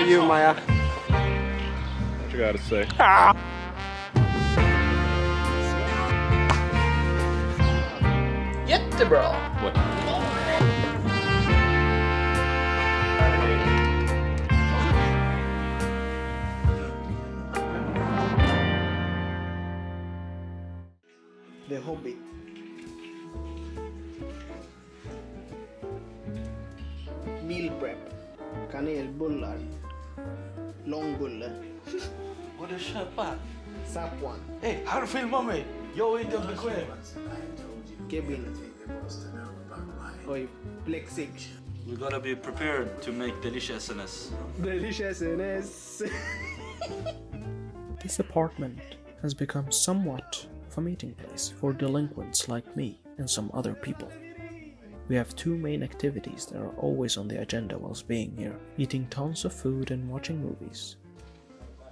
you, Maya. What you gotta say? Jättebra. What? The Hobbit. Meal prep. Kanelbullar. Långbulle. Går du köpa? Sapwan. Hej, här filmar mig! Jag är inte bekväm. Kevin. Oj, Plexig. We gotta be prepared to make deliciousness. Deliciousness. This apartment has become somewhat of a meeting place for delinquents like me and some other people. We have two main activities that are always on the agenda whilst being here: eating tons of food and watching movies.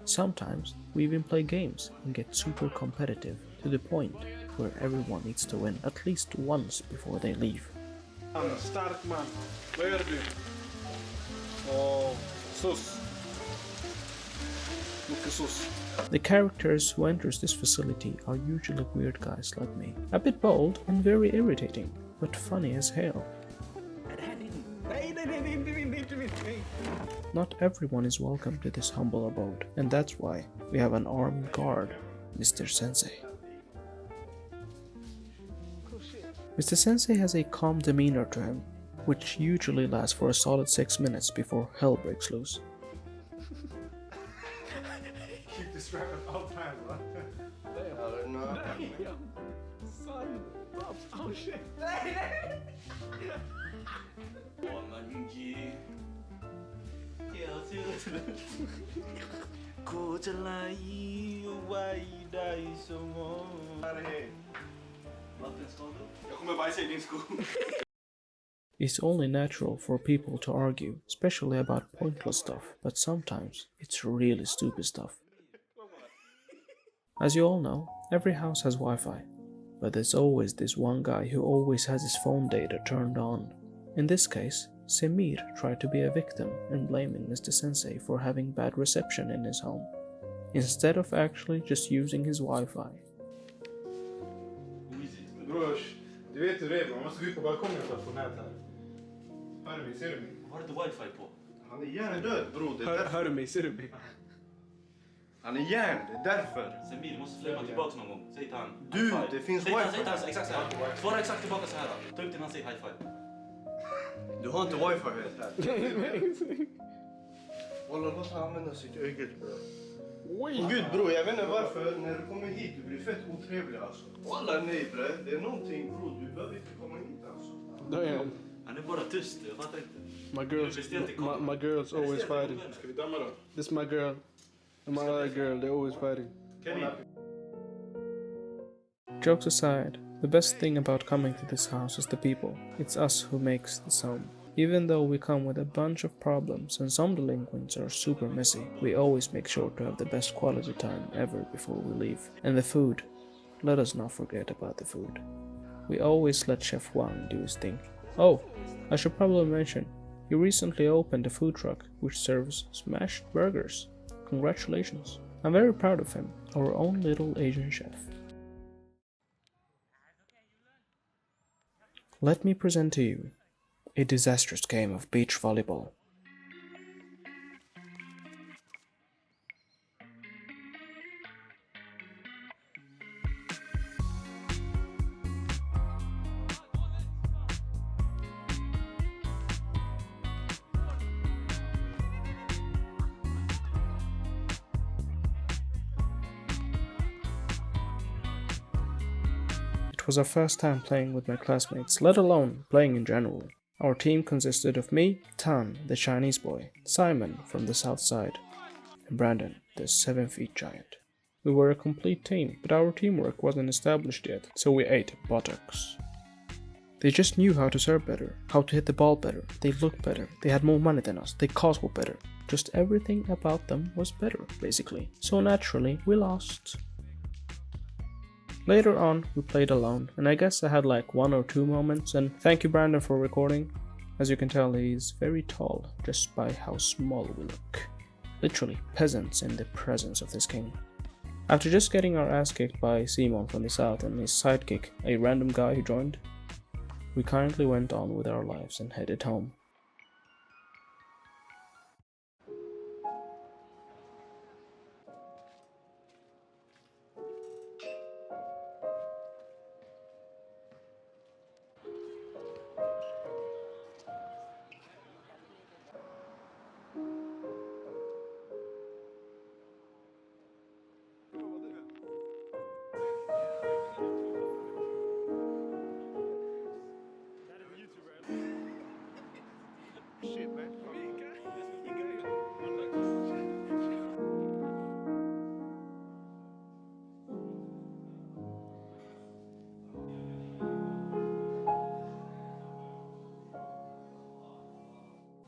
Sometimes we even play games and get super competitive to the point where everyone needs to win at least once before they leave. Stark man. Vad gör du? Och sus. Mycket sus. The characters who enters this facility are usually weird guys like me. A bit bold and very irritating, but funny as hell. Not everyone is welcome to this humble abode, and that's why we have an armed guard, Mr. Sensei. Mr. Sensei has a calm demeanor to him, which usually lasts for a solid 6 minutes before hell breaks loose. Keep this strap at all times, va? Son. Oh shit. Jag kommer bajsa i din sko. It's only natural for people to argue, especially about pointless stuff, but sometimes it's really stupid stuff. As you all know, every house has Wi-Fi, but there's always this one guy who always has his phone data turned on. In this case, Semir tried to be a victim and blaming Mr. Sensei for having bad reception in his home, instead of actually just using his Wi-Fi. Brors, du vet hur det är, man måste gå ut på balkongen för att få nät här. Hör du mig, ser du mig? Har du inte wifi på? Han är hjärndöd bror, det är därför. Hör du mig? Ser du mig? Han är hjärn, det är därför. Semir, du måste flämma tillbaka någon gång. Säg till han. Du, High five. det finns Säg till han, wifi. säg till han, exakt så här. Svara exakt tillbaka så här då. Ta upp till han, säg high five. Du har inte wifi vet här. Walla, låt han använda sitt eget bror. Och gud bror, jag vet inte varför när du kommer hit du blir fett otrevlig alltså. Walla nej bre, det är någonting bror, du behöver inte komma hit alltså. Damn. Han är bara tyst, jag fattar inte. My girl's always fighting. Ska vi damma då? This is my girl. And my other girl, they're always fighting. Kenny. Jokes aside, the best thing about coming to this house is the people. It's us who makes this home. Even though we come with a bunch of problems and some delinquents are super messy, we always make sure to have the best quality time ever before we leave. And the food, let us not forget about the food. We always let Chef Wang do his thing. Oh, I should probably mention, he recently opened a food truck which serves smashed burgers. Congratulations. I'm very proud of him, our own little Asian chef. Let me present to you a disastrous game of beach volleyball. It was our first time playing with my classmates, let alone playing in general. Our team consisted of me, Tan, the Chinese boy, Simon from the south side, and Brandon, the 7-feet giant. We were a complete team, but our teamwork wasn't established yet, so we ate buttocks. They just knew how to serve better, how to hit the ball better, they looked better, they had more money than us, they cosplay better. Just everything about them was better, basically. So naturally, we lost. Later on, we played alone, and I guess I had like 1 or 2 moments, and thank you Brandon for recording. As you can tell, he is very tall, just by how small we look. literally peasants in the presence of this king. After just getting our ass kicked by Simon from the south and his sidekick, a random guy who joined, we kindly went on with our lives and headed home.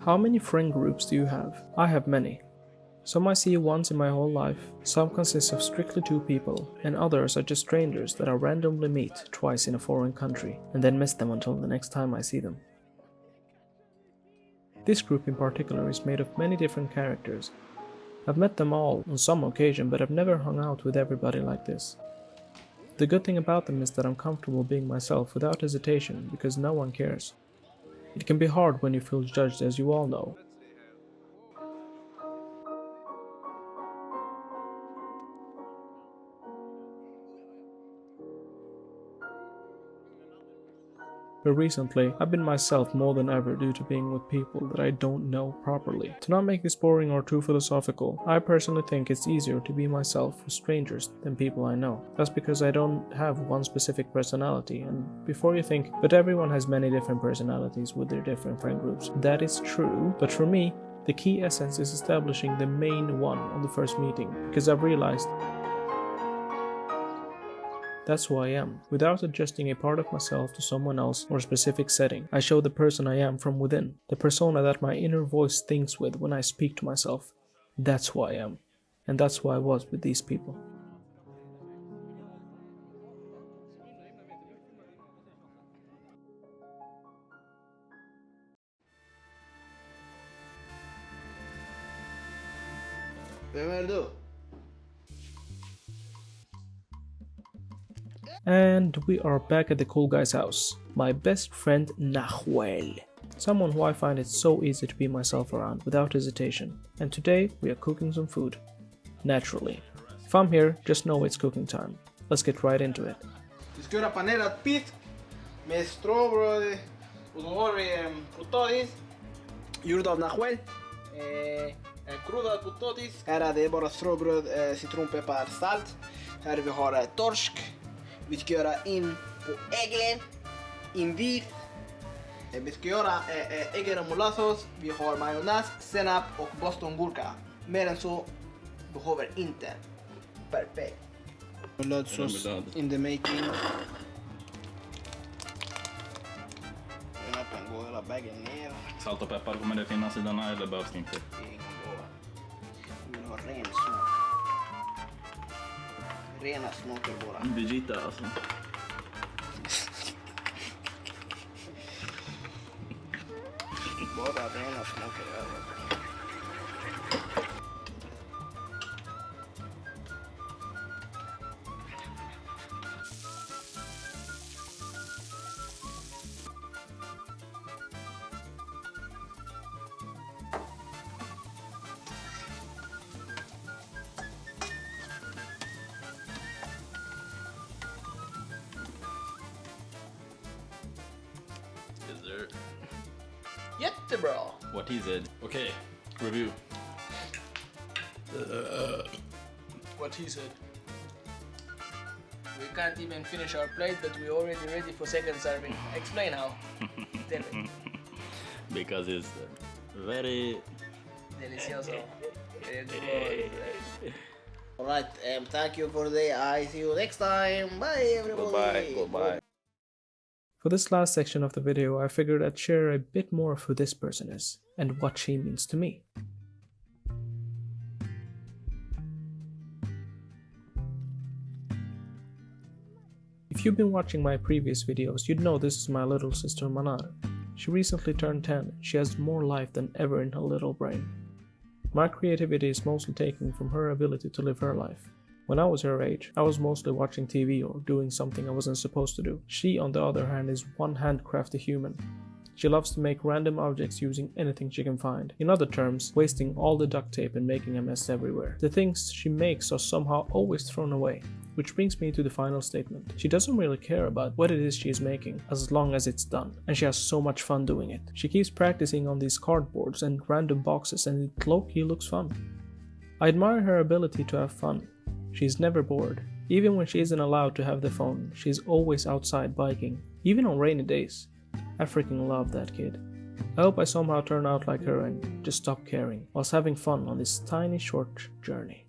How many friend groups do you have? I have many. Some I see once in my whole life, some consist of strictly 2 people, and others are just strangers that I randomly meet twice in a foreign country, and then miss them until the next time I see them. This group in particular is made of many different characters. I've met them all on some occasion, but I've never hung out with everybody like this. The good thing about them is that I'm comfortable being myself without hesitation, because no one cares. It can be hard when you feel judged, as you all know. But recently, I've been myself more than ever due to being with people that I don't know properly. To not make this boring or too philosophical, I personally think it's easier to be myself with strangers than people I know. That's because I don't have one specific personality, and before you think, but everyone has many different personalities with their different friend groups. That is true, but for me, the key essence is establishing the main one on the first meeting, because I've realized that's who I am. Without adjusting a part of myself to someone else or a specific setting, I show the person I am from within, the persona that my inner voice thinks with when I speak to myself. That's who I am. And that's who I was with these people. Vem är du? And we are back at the cool guy's house. My best friend Nahuel. Someone who I find it so easy to be myself around without hesitation. And today we are cooking some food. Naturally. If I'm here, just know it's cooking time. Let's get right into it. Vi ska göra panerad biff med stråbröd och då har vi potatis gjord av Nahuel. Krydad potatis. Här är det bara stråbröd, citronpeppar, salt. Här vi har torsk. Vi ska göra in på äggen, invid. Vi ska göra äggen och molassos. Vi har majonnäs, senap och bostongurka. Mer än så behöver inte. Perfekt. Lödsås in the making. Den går hela vägen ner. Salt och peppar, kommer det finnas i denna eller behövs det inte? Vi vill ha ren smak. Rena smaker bara. Birgitta alltså. Bara rena smaker över. Jättebra! What he said. Okay, review. What he said. We can't even finish our plate, but we're already ready for second serving. Explain how. Tell me. Because it's very... Delicioso. Alright, thank you for today. I see you next time. Bye everybody. Goodbye. For this last section of the video, I figured I'd share a bit more of who this person is, and what she means to me. If you've been watching my previous videos, you'd know this is my little sister Manar. She recently turned 10, she has more life than ever in her little brain. My creativity is mostly taken from her ability to live her life. When I was her age, I was mostly watching TV or doing something I wasn't supposed to do. She, on the other hand, is one handcrafted human. She loves to make random objects using anything she can find. In other terms, wasting all the duct tape and making a mess everywhere. The things she makes are somehow always thrown away. Which brings me to the final statement. She doesn't really care about what it is she is making, as long as it's done. And she has so much fun doing it. She keeps practicing on these cardboards and random boxes, and it low-key looks fun. I admire her ability to have fun. She's never bored. Even when she isn't allowed to have the phone, she's always outside biking, even on rainy days. I freaking love that kid. I hope I somehow turn out like her and just stop caring, whilst having fun on this tiny short journey.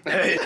Hey.